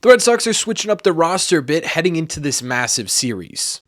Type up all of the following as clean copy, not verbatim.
The Red Sox are switching up their roster a bit heading into this massive series.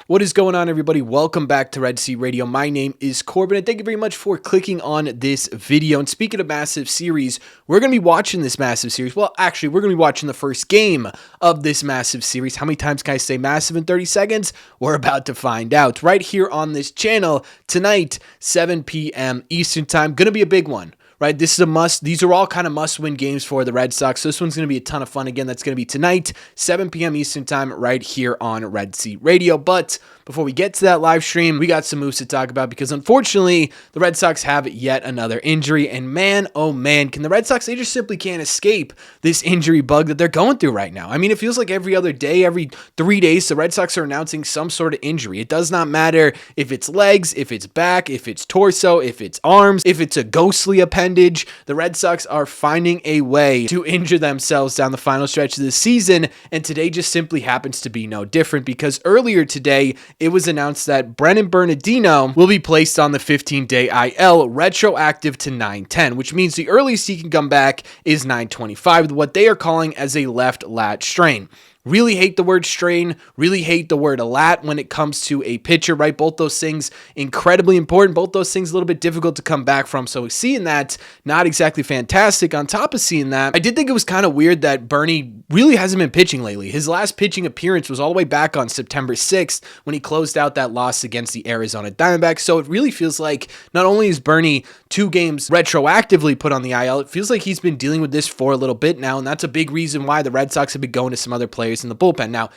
What is going on, everybody? Welcome back to Red Seat Radio. My name is Corbin, and thank you very much for clicking on this video. And speaking of massive series, we're going to be watching this massive series. Well, actually, we're going to be watching the first game of this massive series. How many times can I say massive in 30 seconds? We're about to find out right here on this channel tonight, 7 p.m. Eastern Time. Going to be a big one. Right, this is a must. These are all kind of must-win games for the Red Sox. So this one's going to be a ton of fun. Again, that's going to be tonight, 7 p.m. Eastern Time, right here on Red Seat Radio. But before we get to that live stream, we got some moves to talk about because unfortunately, the Red Sox have yet another injury. And man, oh man, can the Red Sox, they just simply can't escape this injury bug that they're going through right now. I mean, it feels like every other day, every 3 days, the Red Sox are announcing some sort of injury. It does not matter if it's legs, if it's back, if it's torso, if it's arms, if it's a ghostly appendage. The Red Sox are finding a way to injure themselves down the final stretch of the season, and today just simply happens to be no different because earlier today, it was announced that Brennan Bernardino will be placed on the 15-day IL retroactive to 9/10, which means the earliest he can come back is 9/25 with what they are calling as a left lat strain. Really hate the word strain, really hate the word lat when it comes to a pitcher, right? Both those things incredibly important, both those things a little bit difficult to come back from. So seeing that, not exactly fantastic. On top of seeing that, I did think it was kind of weird that Bernie really hasn't been pitching lately. His last pitching appearance was all the way back on September 6th when he closed out that loss against the Arizona Diamondbacks. So it really feels like not only is Bernie 2 games retroactively put on the IL, it feels like he's been dealing with this for a little bit now, and that's a big reason why the Red Sox have been going to some other players in the bullpen. Now,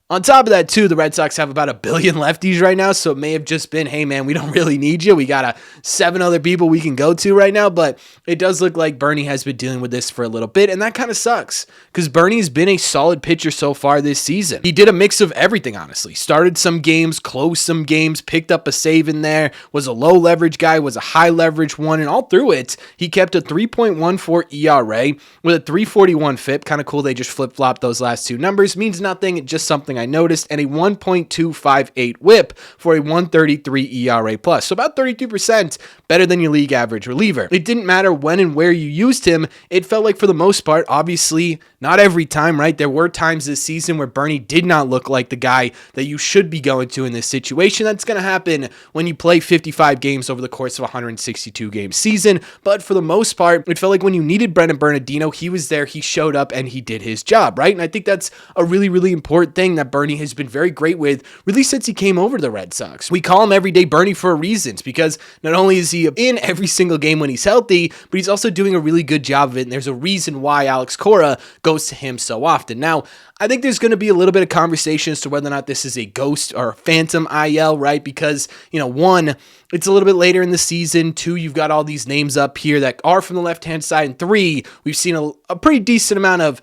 on top of that, too, the Red Sox have about 1 billion lefties right now, so it may have just been, hey, man, we don't really need you. We got 7 other people we can go to right now, but it does look like Bernie has been dealing with this for a little bit, and that kind of sucks because Bernie's been a solid pitcher so far this season. He did a mix of everything, honestly. Started some games, closed some games, picked up a save in there, was a low-leverage guy, was a high-leverage one, and all through it, he kept a 3.14 ERA with a 341 FIP. Kind of cool they just flip-flopped those last 2 numbers. Means nothing, just something I noticed, and a 1.258 whip for a 133 ERA plus. So about 32% better than your league average reliever. It didn't matter when and where you used him. It felt like for the most part, obviously not every time, right? There were times this season where Bernie did not look like the guy that you should be going to in this situation. That's going to happen when you play 55 games over the course of a 162 game season. But for the most part, it felt like when you needed Brennan Bernardino, he was there, he showed up, and he did his job, right? And I think that's a really, really important thing that Bernie has been very great with really since he came over to the Red Sox. We call him Everyday Bernie for a reason because not only is he in every single game when he's healthy, but he's also doing a really good job of it, and there's a reason why Alex Cora goes to him so often. Now, I think there's going to be a little bit of conversation as to whether or not this is a ghost or a phantom IL, right? Because, 1, it's a little bit later in the season. 2, you've got all these names up here that are from the left-hand side. And 3, we've seen a pretty decent amount of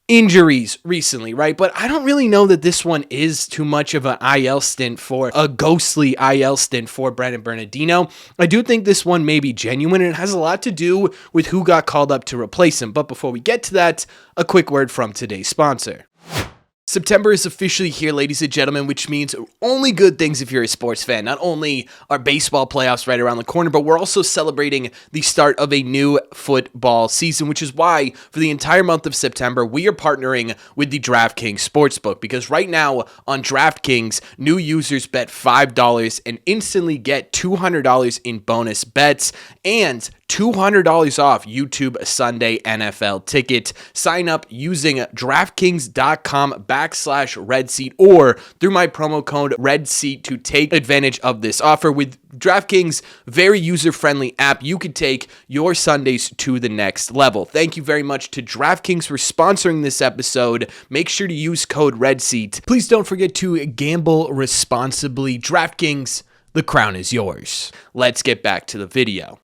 injuries recently, right? But I don't really know that this one is too much of an IL stint for a ghostly IL stint for Brennan Bernardino. I do think this one may be genuine, and it has a lot to do with who got called up to replace him. But before we get to that, a quick word from today's sponsor. September is officially here, ladies and gentlemen, which means only good things if you're a sports fan. Not only are baseball playoffs right around the corner, but we're also celebrating the start of a new football season, which is why for the entire month of September, we are partnering with the DraftKings Sportsbook, because right now on DraftKings, new users bet $5 and instantly get $200 in bonus bets and $200 off YouTube Sunday NFL ticket. Sign up using DraftKings.com/RedSeat or through my promo code RedSeat to take advantage of this offer. With DraftKings' very user-friendly app, you can take your Sundays to the next level. Thank you very much to DraftKings for sponsoring this episode. Make sure to use code RedSeat. Please don't forget to gamble responsibly. DraftKings, the crown is yours. Let's get back to the video.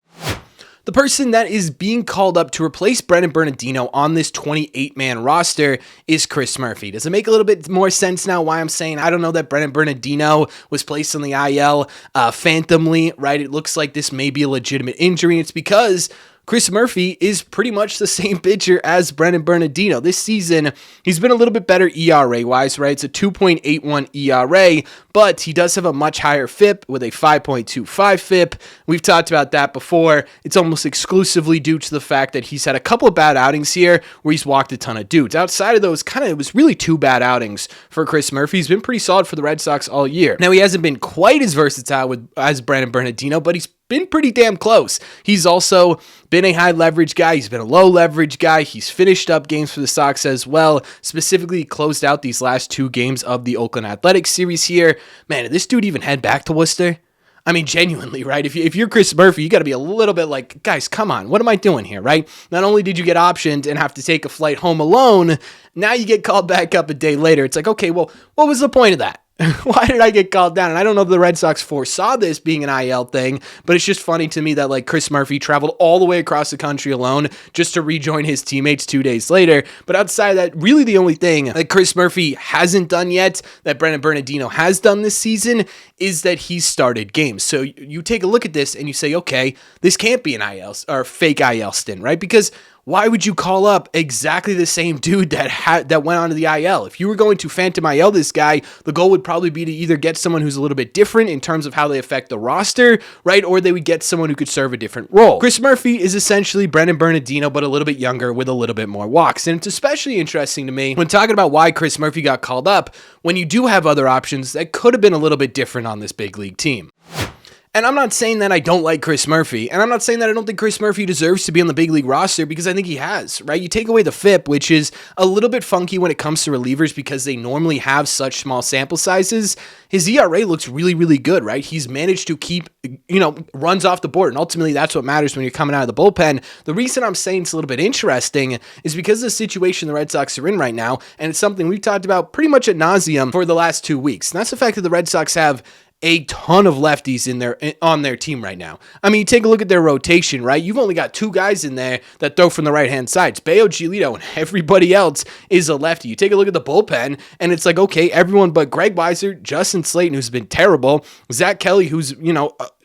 The person that is being called up to replace Brennan Bernardino on this 28-man roster is Chris Murphy. Does it make a little bit more sense now why I'm saying I don't know that Brennan Bernardino was placed on the IL phantomly, right? It looks like this may be a legitimate injury. It's because Chris Murphy is pretty much the same pitcher as Brennan Bernardino. This season, he's been a little bit better ERA-wise, right? It's a 2.81 ERA, but he does have a much higher FIP with a 5.25 FIP. We've talked about that before. It's almost exclusively due to the fact that he's had a couple of bad outings here where he's walked a ton of dudes. Outside of those, it was really 2 bad outings for Chris Murphy. He's been pretty solid for the Red Sox all year. Now, he hasn't been quite as versatile as Brennan Bernardino, but he's been pretty damn close. He's also been a high leverage guy. He's been a low leverage guy. He's finished up games for the Sox as well. Specifically closed out these last 2 games of the Oakland Athletics series here. Man, did this dude even head back to Worcester? I mean, genuinely, right? If you're Chris Murphy, you got to be a little bit like, guys, come on. What am I doing here, right? Not only did you get optioned and have to take a flight home alone, now you get called back up a day later. It's like, okay, well, what was the point of that? Why did I get called down? And I don't know if the Red Sox foresaw this being an IL thing, but it's just funny to me that like Chris Murphy traveled all the way across the country alone just to rejoin his teammates 2 days later. But outside of that, really the only thing that Chris Murphy hasn't done yet that Brennan Bernardino has done this season is that he's started games. So you take a look at this and you say, okay, this can't be an IL or fake IL stint, right? Because why would you call up exactly the same dude that went onto the IL? If you were going to phantom IL this guy, the goal would probably be to either get someone who's a little bit different in terms of how they affect the roster, right? Or they would get someone who could serve a different role. Chris Murphy is essentially Brennan Bernardino, but a little bit younger with a little bit more walks. And it's especially interesting to me when talking about why Chris Murphy got called up when you do have other options that could have been a little bit different on this big league team. And I'm not saying that I don't like Chris Murphy, and I'm not saying that I don't think Chris Murphy deserves to be on the big league roster, because I think he has, right? You take away the FIP, which is a little bit funky when it comes to relievers because they normally have such small sample sizes. His ERA looks really, really good, right? He's managed to keep, runs off the board, and ultimately that's what matters when you're coming out of the bullpen. The reason I'm saying it's a little bit interesting is because of the situation the Red Sox are in right now, and it's something we've talked about pretty much ad nauseum for the last 2 weeks, and that's the fact that the Red Sox have a ton of lefties on their team right now. I mean, you take a look at their rotation, right? You've only got 2 guys in there that throw from the right-hand side. It's Bayo, Giolito, and everybody else is a lefty. You take a look at the bullpen, and it's like, okay, everyone but Greg Weiser, Justin Slayton, who's been terrible, Zach Kelly, who's,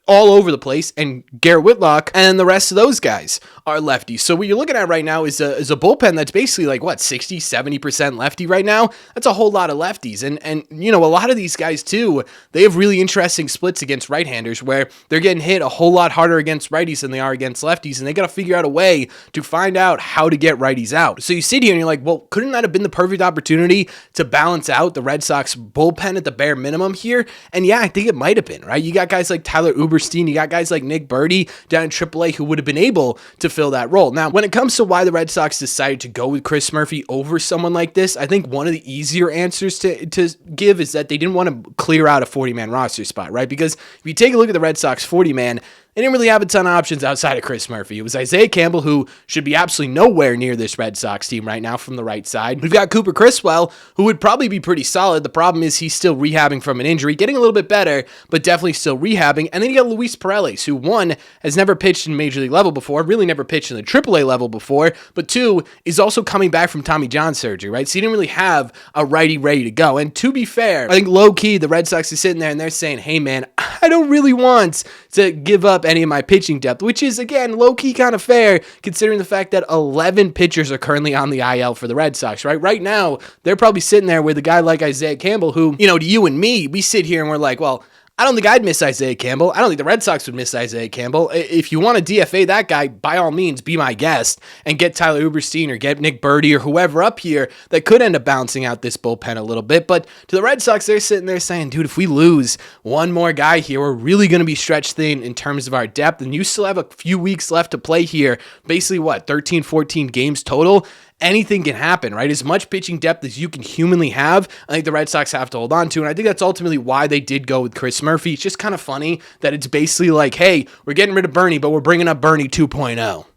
all over the place, and Garrett Whitlock, and the rest of those guys are lefties. So what you're looking at right now is a bullpen that's basically like, 60-70% lefty right now? That's a whole lot of lefties. And a lot of these guys too, they have really interesting splits against right-handers where they're getting hit a whole lot harder against righties than they are against lefties, and they got to figure out a way to find out how to get righties out. So you sit here and you're like, well, couldn't that have been the perfect opportunity to balance out the Red Sox bullpen at the bare minimum here? And yeah, I think it might have been, right? You got guys like Tyler Uberstein, you got guys like Nick Birdie down in AAA who would have been able to fill that role. Now, when it comes to why the Red Sox decided to go with Chris Murphy over someone like this, I think one of the easier answers to give is that they didn't want to clear out a 40-man roster spot, right? Because if you take a look at the Red Sox 40-man, they didn't really have a ton of options outside of Chris Murphy. It was Isaiah Campbell, who should be absolutely nowhere near this Red Sox team right now from the right side. We've got Cooper Criswell, who would probably be pretty solid. The problem is he's still rehabbing from an injury, getting a little bit better, but definitely still rehabbing. And then you got Luis Paredes, who, 1, has never pitched in Major League level before, really never pitched in the AAA level before, but 2, is also coming back from Tommy John surgery, right? So he didn't really have a righty ready to go. And to be fair, I think low-key, the Red Sox are sitting there and they're saying, hey, man, I don't really want to give up any of my pitching depth, which is, again, low-key kind of fair considering the fact that 11 pitchers are currently on the IL for the Red Sox, right? Right now, they're probably sitting there with a guy like Isaiah Campbell who, to you and me, we sit here and we're like, well, I don't think I'd miss Isaiah Campbell. I don't think the Red Sox would miss Isaiah Campbell. If you want to DFA that guy, by all means, be my guest and get Tyler Uberstein or get Nick Birdie or whoever up here that could end up bouncing out this bullpen a little bit. But to the Red Sox, they're sitting there saying, dude, if we lose one more guy here, we're really going to be stretched thin in terms of our depth. And you still have a few weeks left to play here. Basically, 13, 14 games total? Anything can happen, right? As much pitching depth as you can humanly have, I think the Red Sox have to hold on to, and I think that's ultimately why they did go with Chris Murphy. It's just kind of funny that it's basically like, hey, we're getting rid of Bernie, but we're bringing up Bernie 2.0.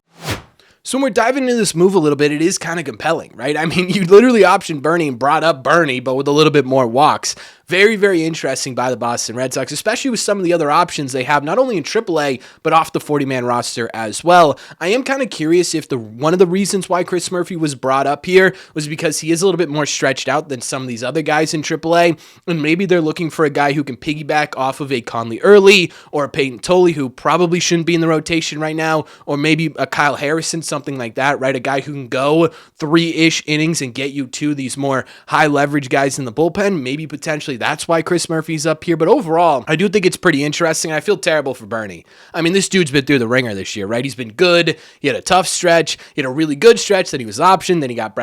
So when we're diving into this move a little bit, it is kind of compelling, right? I mean, you literally optioned Bernie and brought up Bernie, but with a little bit more walks. very, very interesting by the Boston Red Sox, especially with some of the other options they have, not only in AAA, but off the 40-man roster as well. I am kind of curious if one of the reasons why Chris Murphy was brought up here was because he is a little bit more stretched out than some of these other guys in AAA, and maybe they're looking for a guy who can piggyback off of a Conley Early or a Peyton Tolley, who probably shouldn't be in the rotation right now, or maybe a Kyle Harrison, something like that, right? A guy who can go 3-ish innings and get you to these more high leverage guys in the bullpen. Maybe potentially that's why Chris Murphy's up here. But overall, I do think it's pretty interesting. I feel terrible for Bernie. I mean, this dude's been through the ringer this year, right? He's been good. He had a tough stretch. He had a really good stretch. Then he was optioned. Then he got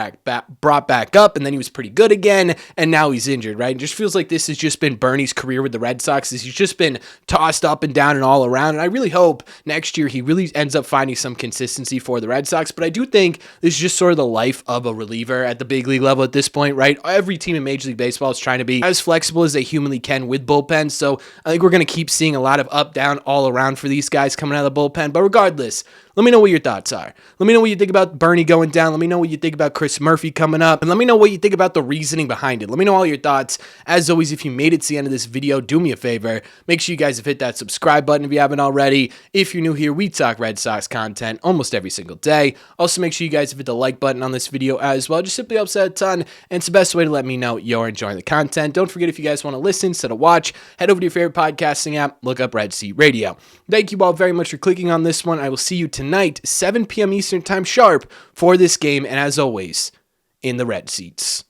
brought back up. And then he was pretty good again. And now he's injured, right? It just feels like this has just been Bernie's career with the Red Sox. He's just been tossed up and down and all around. And I really hope next year he really ends up finding some consistency for the Red Sox. But I do think this is just sort of the life of a reliever at the big league level at this point, right? Every team in Major League Baseball is trying to be as flexible as they humanly can with bullpens. So I think we're going to keep seeing a lot of up, down, all around for these guys coming out of the bullpen. But regardless, let me know what your thoughts are. Let me know what you think about Bernie going down. Let me know what you think about Chris Murphy coming up. And let me know what you think about the reasoning behind it. Let me know all your thoughts. As always, if you made it to the end of this video, do me a favor. Make sure you guys have hit that subscribe button if you haven't already. If you're new here, we talk Red Sox content almost every single day. Also, make sure you guys have hit the like button on this video as well. It just simply helps out a ton, and it's the best way to let me know you're enjoying the content. Don't forget, if you guys want to listen instead of watch, head over to your favorite podcasting app, look up Red Seat Radio. Thank you all very much for clicking on this one. I will see you tonight, 7 p.m. Eastern Time sharp for this game, and as always, in the red seats.